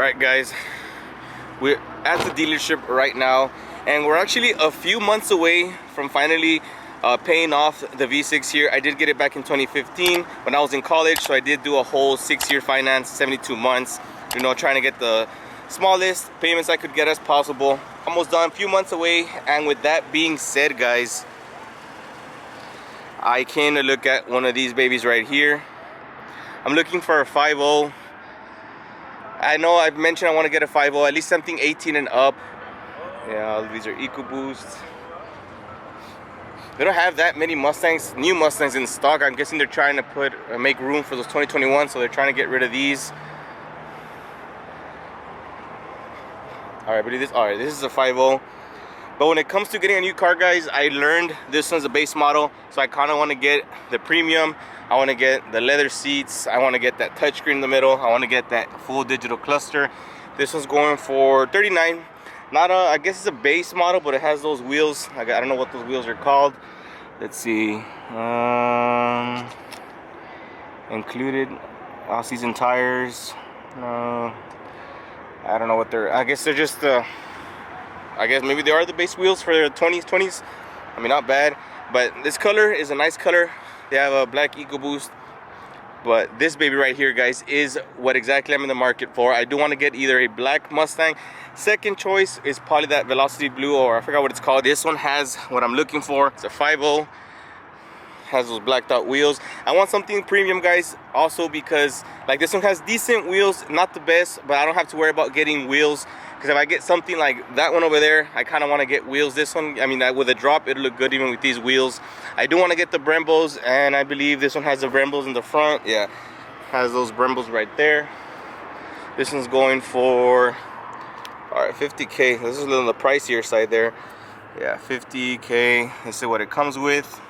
Alright guys, we're at the dealership right now, and we're actually a few months away from finally paying off the V6 here. I did get it back in 2015 when I was in college, so I did do a whole 6-year finance, 72 months, you know, trying to get the smallest payments I could get as possible. Almost done, a few months away. And with that being said guys, I came to look at one of these babies right here. I'm looking for a 5.0. I know I've mentioned I want to get a 5.0, at least something 18 and up. Yeah, these are EcoBoosts. They don't have that many Mustangs, new Mustangs in stock. I'm guessing they're trying to make room for those 2021, so they're trying to get rid of these. Alright, but this is a 5.0. But when it comes to getting a new car, guys, I learned this one's a base model, so I kind of want to get the premium. I want to get the leather seats. I want to get that touchscreen in the middle. I want to get that full digital cluster. This one's going for $39. Not a, I guess it's a base model, but it has those wheels. I don't know what those wheels are called. Let's see. Included all-season tires. I don't know what they're. I guess they're just. I guess maybe they are the base wheels for the 20s. I mean, not bad. But this color is a nice color. They have a black EcoBoost. But this baby right here, guys, is what exactly I'm in the market for. I do want to get either a black Mustang. Second choice is probably that Velocity Blue, or I forgot what it's called. This one has what I'm looking for. It's a 5.0. Has those blacked out wheels. I want something premium, guys, also because like this one has decent wheels, not the best, but I don't have to worry about getting wheels, because if I get something like that one over there, I kind of want to get wheels. This one, I mean, with a drop it'll look good even with these wheels. I do want to get the Brembos, and I believe this one has the Brembos in the front. Yeah, has those Brembos right there. This one's going for, all right, 50K. This is a little on the pricier side there. Yeah, 50K. Let's see what it comes with.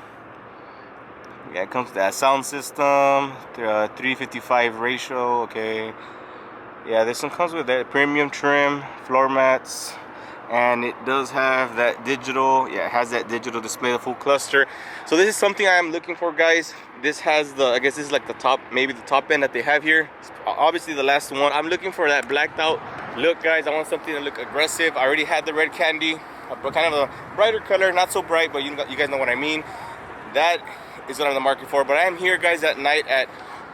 Yeah, it comes with that sound system, 355 ratio, okay. Yeah, this one comes with that premium trim, floor mats, and it does have that digital, yeah, it has that digital display, the full cluster. So this is something I'm looking for, guys. This has the, I guess this is like the top, maybe the top end that they have here. It's obviously the last one. I'm looking for that blacked out look, guys. I want something to look aggressive. I already had the red candy, kind of a brighter color, not so bright, but you guys know what I mean. That is what I'm in the market for. But I am here, guys, at night at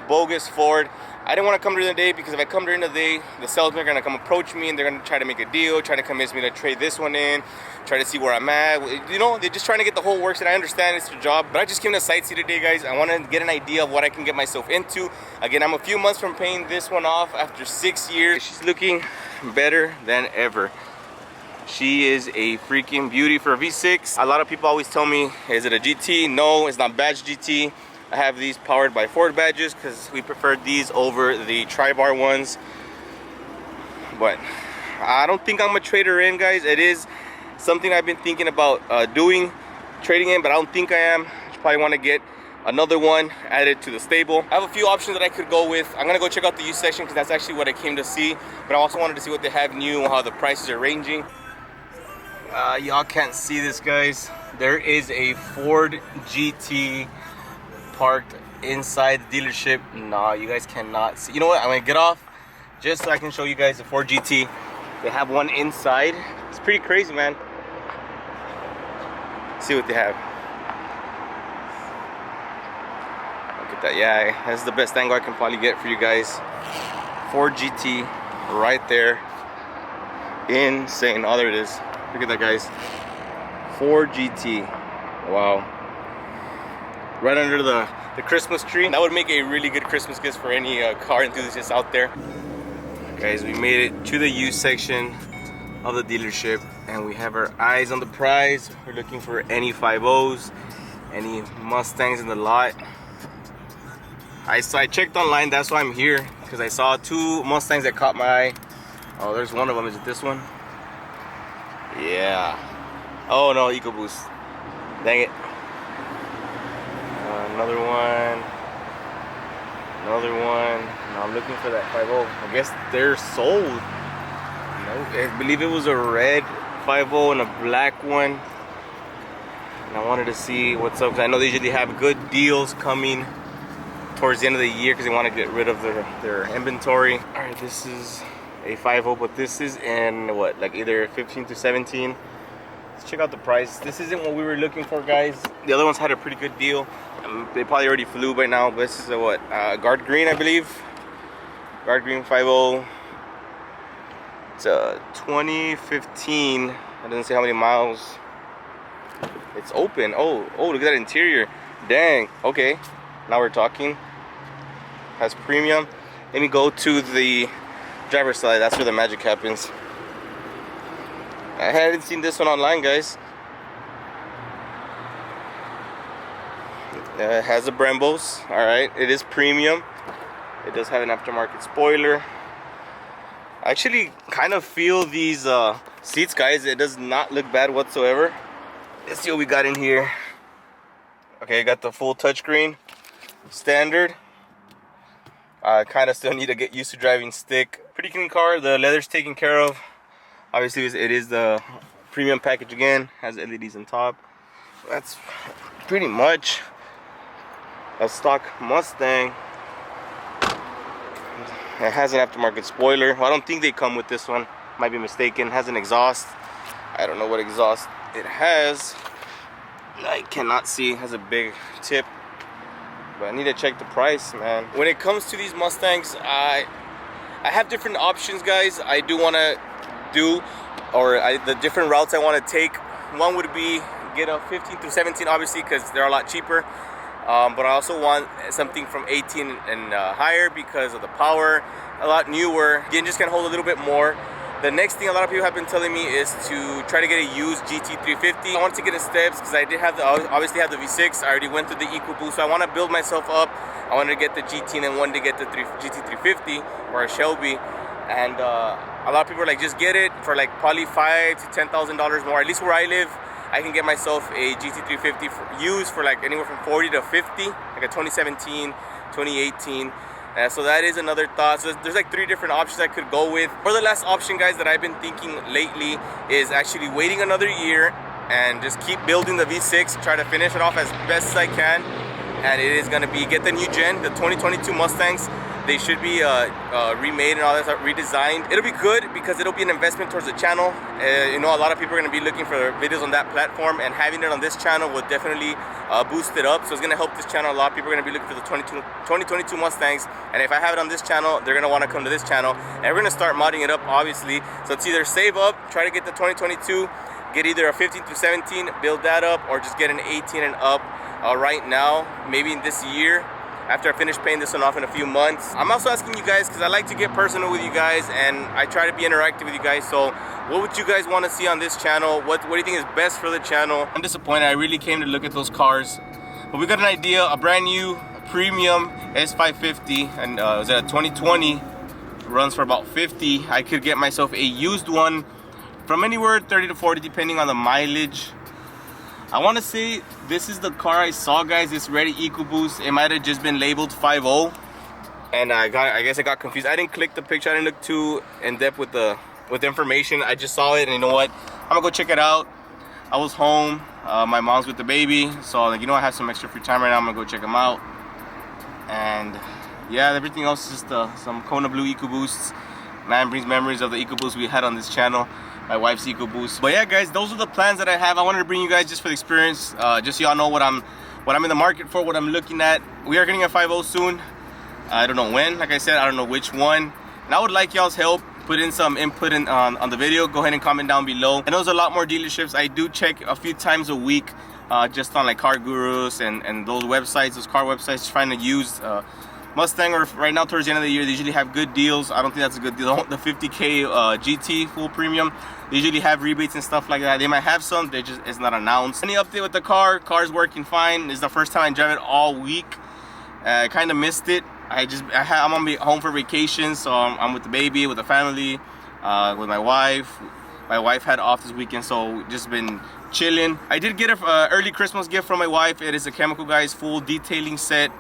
Bogus Ford. I didn't want to come during the day, because if I come during the day, the salesmen are going to come approach me and they're going to try to make a deal, try to convince me to trade this one in, try to see where I'm at. You know, they're just trying to get the whole works, and I understand it's their job. But I just came to sightsee today, guys. I want to get an idea of what I can get myself into. Again, I'm a few months from paying this one off after 6 years. She's looking better than ever. She is a freaking beauty for a V6. A lot of people always tell me, is it a GT? No, it's not badge GT. I have these powered by Ford badges because we prefer these over the tri-bar ones. But I don't think I'm a trader in, guys. It is something I've been thinking about doing, trading in, but I don't think I am. I probably want to get another one added to the stable. I have a few options that I could go with. I'm gonna go check out the used section because that's actually what I came to see. But I also wanted to see what they have new and how the prices are ranging. Y'all can't see this, guys. There is a Ford GT parked inside the dealership. Nah, you guys cannot see. You know what? I'm gonna get off just so I can show you guys the Ford GT. They have one inside. It's pretty crazy, man. Let's see what they have. Look at that. Yeah, that's the best angle I can probably get for you guys. Ford GT right there. Insane. Oh, there it is. Look at that, guys. Ford GT. Wow. Right under the Christmas tree. That would make a really good Christmas gift for any car enthusiasts out there. Guys, we made it to the used section of the dealership, and we have our eyes on the prize. We're looking for any 5.0s, any Mustangs in the lot. I checked online, that's why I'm here, because I saw 2 Mustangs that caught my eye. Oh, there's one of them. Is it this one? Yeah. Oh no, EcoBoost. Dang it. Another one. Another one. No, I'm looking for that 5.0. I guess they're sold. No, I believe it was a red 5.0 and a black one. And I wanted to see what's up, because I know they usually have good deals coming towards the end of the year because they want to get rid of their inventory. All right, this is a 5.0, but this is in what, like either 15 to 17. Let's check out the price. This isn't what we were looking for, guys. The other ones had a pretty good deal. They probably already flew by now, but this is a what, guard green, I believe. Guard green 5.0. It's a 2015. It doesn't say how many miles. It's open. Oh, look at that interior. Dang. Okay, now we're talking. Has premium. Let me go to the driver's side. That's where the magic happens. I hadn't seen this one online, guys. It has a Brembos. Alright, it is premium. It does have an aftermarket spoiler. I actually kind of feel these seats, guys. It does not look bad whatsoever. Let's see what we got in here. Okay, I got the full touchscreen. Standard. I kind of still need to get used to driving stick. Pretty clean car. The leather's taken care of. Obviously, it is the premium package again. Has LEDs on top. That's pretty much a stock Mustang. It has an aftermarket spoiler. Well, I don't think they come with this one. Might be mistaken. It has an exhaust. I don't know what exhaust it has. I cannot see. It has a big tip. But I need to check the price, man. When it comes to these Mustangs, I have different options, guys. I do want to do, the different routes I want to take. One would be get a 15 through 17, obviously, because they're a lot cheaper. But I also want something from 18 and higher because of the power. A lot newer. The engines can hold a little bit more. The next thing a lot of people have been telling me is to try to get a used GT350. I wanted to get in steps because I did have obviously have the V6. I already went through the EcoBoost, so I want to build myself up. I wanted to get the GT and then wanted to get the GT350 or a Shelby. And a lot of people are like, just get it for like probably $5,000 to $10,000 more. At least where I live, I can get myself a GT350 used for like anywhere from 40 to 50, like a 2017, 2018. So that is another thought. So there's like 3 different options I could go with. Or the last option, guys, that I've been thinking lately is actually waiting another year and just keep building the V6, try to finish it off as best as I can. And it is gonna be, get the new gen, the 2022 Mustangs. They should be remade and all that stuff, redesigned. It'll be good because it'll be an investment towards the channel. You know, a lot of people are gonna be looking for videos on that platform, and having it on this channel will definitely boost it up. So it's gonna help this channel a lot. People are gonna be looking for the 2022 Mustangs, and if I have it on this channel, they're gonna wanna come to this channel. And we're gonna start modding it up, obviously. So it's either save up, try to get the 2022, get either a 15 through 17, build that up, or just get an 18 and up right now, maybe in this year, after I finish paying this one off in a few months. I'm also asking you guys, because I like to get personal with you guys, and I try to be interactive with you guys. So what would you guys want to see on this channel? What do you think is best for the channel? I'm disappointed. I really came to look at those cars, but we got an idea. A brand new premium S550, and is that a 2020? Runs for about 50. I could get myself a used one from anywhere 30 to 40, depending on the mileage. I want to say this is the car I saw, guys. This Ready EcoBoost. It might have just been labeled 5.0, and I guess I got confused. I didn't click the picture. I didn't look too in depth with the information. I just saw it, and you know what? I'm gonna go check it out. I was home. My mom's with the baby, so like, you know, I have some extra free time right now. I'm gonna go check them out. And yeah, everything else is just some Kona Blue EcoBoosts. Man, brings memories of the EcoBoost we had on this channel. My wife's EcoBoost. But yeah, guys, those are the plans that I have. I wanted to bring you guys just for the experience, just so y'all know what I'm in the market for, what I'm looking at. We are getting a 5.0 soon. I don't know when. Like I said, I don't know which one. And I would like y'all's help. Put in some input on the video. Go ahead and comment down below. I know there's a lot more dealerships. I do check a few times a week, just on like Car Gurus and those websites, those car websites, trying to use Mustang. Or right now towards the end of the year, they usually have good deals. I don't think that's a good deal. The 50K GT full premium, they usually have rebates and stuff like that. They might have some, they just, it's not announced. Any update with the car's working fine. This is the first time I drive it all week. I kind of missed it. I'm gonna be home for vacation, so I'm with the baby, with the family, with my wife. My wife had off this weekend, so just been chilling. I did get an early Christmas gift from my wife. It is a Chemical Guys full detailing set.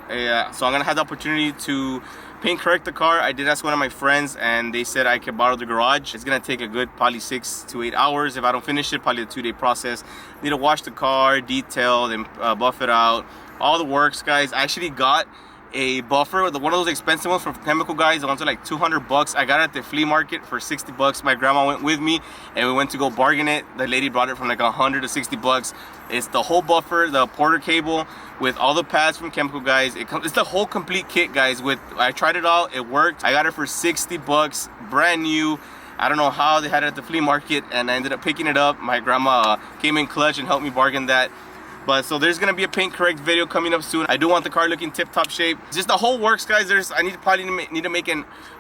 So I'm gonna have the opportunity to paint correct the car. I did ask one of my friends, and they said I could borrow the garage. It's gonna take a good probably 6 to 8 hours. If I don't finish it, probably a 2-day process. Need to wash the car, detail, then buff it out, all the works, guys. I actually got a buffer, one of those expensive ones from Chemical Guys. The ones are like 200 bucks. I got it at the flea market for 60 bucks. My grandma went with me and we went to go bargain it. The lady brought it from like 100 to 60 bucks. It's the whole buffer, the porter cable with all the pads from Chemical Guys. It's the whole complete kit, guys. I tried it all, it worked. I got it for 60 bucks, brand new. I don't know how they had it at the flea market, and I ended up picking it up. My grandma came in clutch and helped me bargain that. But so there's gonna be a paint correct video coming up soon. I do want the car looking tip-top shape. Just the whole works, guys. I probably need to make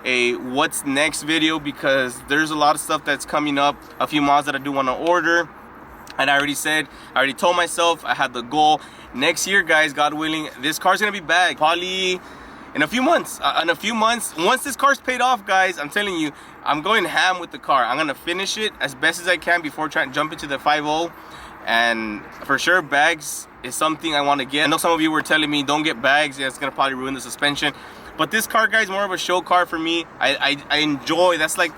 a what's next video, because there's a lot of stuff that's coming up. A few mods that I do want to order. And I already told myself I had the goal. Next year, guys, God willing, this car's gonna be back. Probably in a few months. Once this car's paid off, guys, I'm telling you, I'm going ham with the car. I'm gonna finish it as best as I can before trying to jump into the 5.0. And for sure, bags is something I want to get. I know some of you were telling me don't get bags, yeah, it's gonna probably ruin the suspension. But this car, guys, more of a show car for me. I enjoy, that's what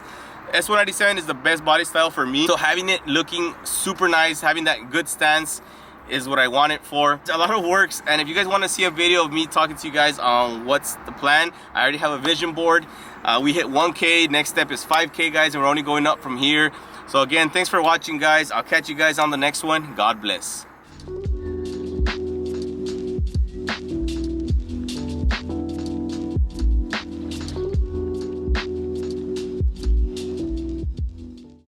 S197 is the best body style for me. So having it looking super nice, having that good stance is what I want it for. It's a lot of works, and if you guys want to see a video of me talking to you guys on what's the plan, I already have a vision board. We hit 1K, next step is 5K, guys, and we're only going up from here. So again, thanks for watching, guys. I'll catch you guys on the next one. God bless.